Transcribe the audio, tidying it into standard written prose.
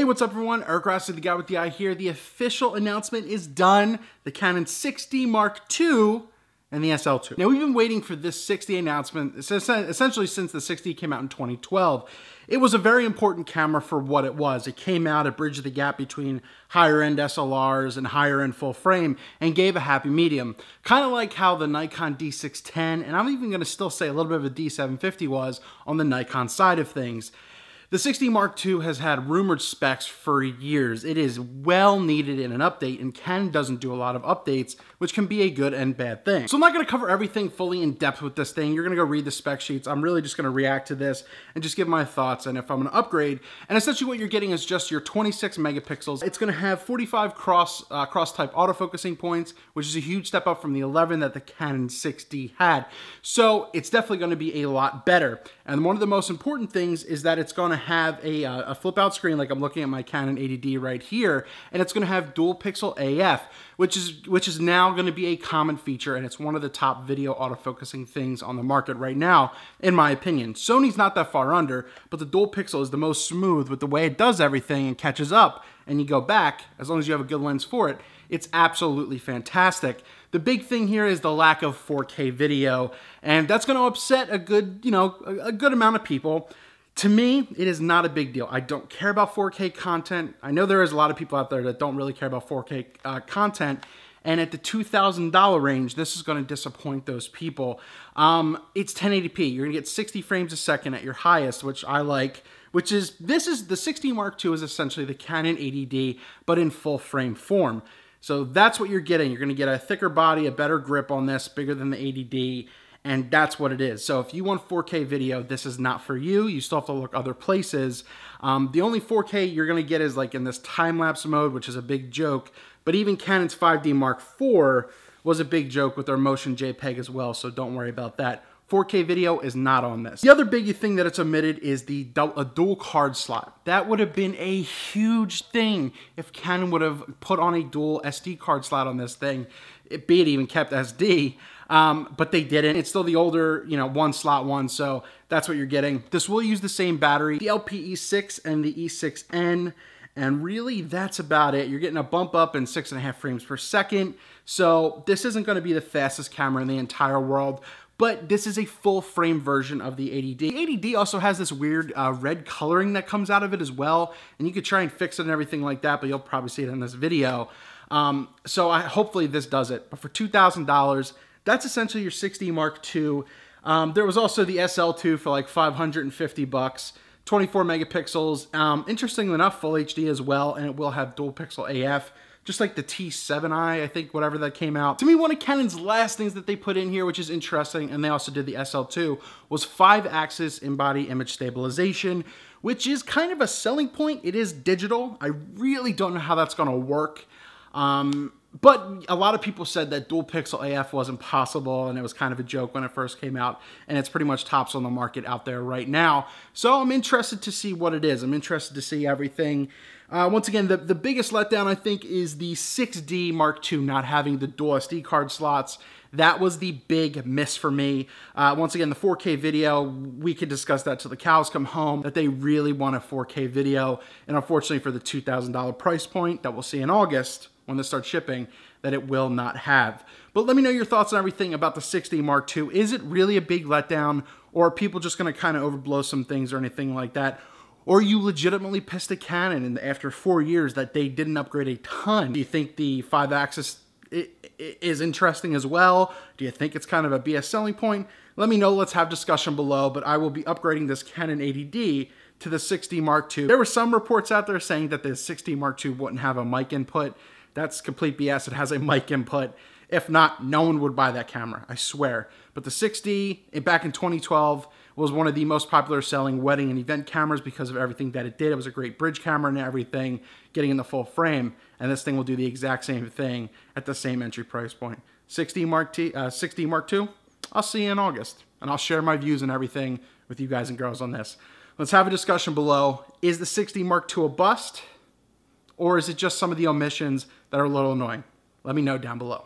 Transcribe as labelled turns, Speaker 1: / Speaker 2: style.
Speaker 1: Hey, what's up everyone? Eric Rossi, the guy with the eye here. The official announcement is done. The Canon 60 Mark II and the SL2. Now, we've been waiting for this 60 announcement essentially since the 60 came out in 2012. It was a very important camera for what it was. It came out, it bridged the gap between higher end SLRs and higher end full frame and gave a happy medium. Kind of like how the Nikon D610, and I'm even going to still say a little bit of a D750 was on the Nikon side of things. The 60 Mark II has had rumored specs for years. It is well needed in an update, and Canon doesn't do a lot of updates, which can be a good and bad thing. So I'm not going to cover everything fully in depth with this thing. You're going to go read the spec sheets. I'm really just going to react to this and just give my thoughts and if I'm going to upgrade. And essentially what you're getting is just your 26 megapixels. It's going to have 45 cross-type autofocusing points, which is a huge step up from the 11 that the Canon 60 had. So it's definitely going to be a lot better. And one of the most important things is that it's going to have a flip out screen, like I'm looking at my Canon 80D right here, and it's going to have dual pixel AF, which is now going to be a common feature, and it's one of the top video autofocusing things on the market right now, in my opinion. Sony's not that far under, but the dual pixel is the most smooth with the way it does everything and catches up, and you go back, as long as you have a good lens for it, it's absolutely fantastic. The big thing here is the lack of 4K video, and that's going to upset a good amount of people. To me, it is not a big deal. I don't care about 4K content. I know there is a lot of people out there that don't really care about 4K content, and at the $2,000 range, this is going to disappoint those people. It's 1080p. You're going to get 60 frames a second at your highest, which I like. This is the 60 Mark II is essentially the Canon 80D, but in full frame form. So that's what you're getting. You're going to get a thicker body, a better grip on this, bigger than the 80D. And that's what it is. So if you want 4K video, this is not for you. You still have to look other places. The only 4K you're going to get is like in this time-lapse mode, which is a big joke. But even Canon's 5D Mark IV was a big joke with their motion JPEG as well, so don't worry about that. 4K video is not on this. The other big thing that it's omitted is a dual card slot. That would have been a huge thing if Canon would have put on a dual SD card slot on this thing, be it even kept SD. But they didn't. It's still the older, one slot one, so that's what you're getting. This will use the same battery, the LPE6 and the E6N, and really that's about it. You're getting a bump up in 6.5 frames per second, so this isn't going to be the fastest camera in the entire world, but this is a full frame version of the 80D. The 80D also has this weird red coloring that comes out of it as well, and you could try and fix it and everything like that, but you'll probably see it in this video. So hopefully this does it, but for $2,000, that's essentially your 60 Mark II. There was also the SL2 for like 550 bucks, 24 megapixels. Interestingly enough, full HD as well, and it will have dual pixel AF, just like the T7i, I think, whatever that came out. To me, one of Canon's last things that they put in here, which is interesting, and they also did the SL2, was 5-axis in-body image stabilization, which is kind of a selling point. It is digital. I really don't know how that's gonna work. But a lot of people said that dual pixel AF wasn't possible, and it was kind of a joke when it first came out, and it's pretty much tops on the market out there right now. So I'm interested to see what it is. I'm interested to see everything. Once again, the biggest letdown, I think, is the 6D Mark II not having the dual SD card slots. That was the big miss for me. Once again, the 4K video, we could discuss that till the cows come home, that they really want a 4K video. And unfortunately for the $2,000 price point that we'll see in August, when this starts shipping, that it will not have. But let me know your thoughts on everything about the 60 Mark II. Is it really a big letdown, or are people just going to kind of overblow some things or anything like that? Or are you legitimately pissed at Canon after 4 years that they didn't upgrade a ton? Do you think the 5-axis is interesting as well? Do you think it's kind of a BS selling point? Let me know. Let's have discussion below. But I will be upgrading this Canon 80D to the 60 Mark II. There were some reports out there saying that the 60 Mark II wouldn't have a mic input. That's complete BS. It has a mic input. If not, no one would buy that camera, I swear. But the 60, back in 2012, was one of the most popular selling wedding and event cameras because of everything that it did. It was a great bridge camera and everything, getting in the full frame. And this thing will do the exact same thing at the same entry price point. 60 Mark II, I'll see you in August. And I'll share my views and everything with you guys and girls on this. Let's have a discussion below. Is the 60 Mark II a bust? Or is it just some of the omissions that are a little annoying? Let me know down below.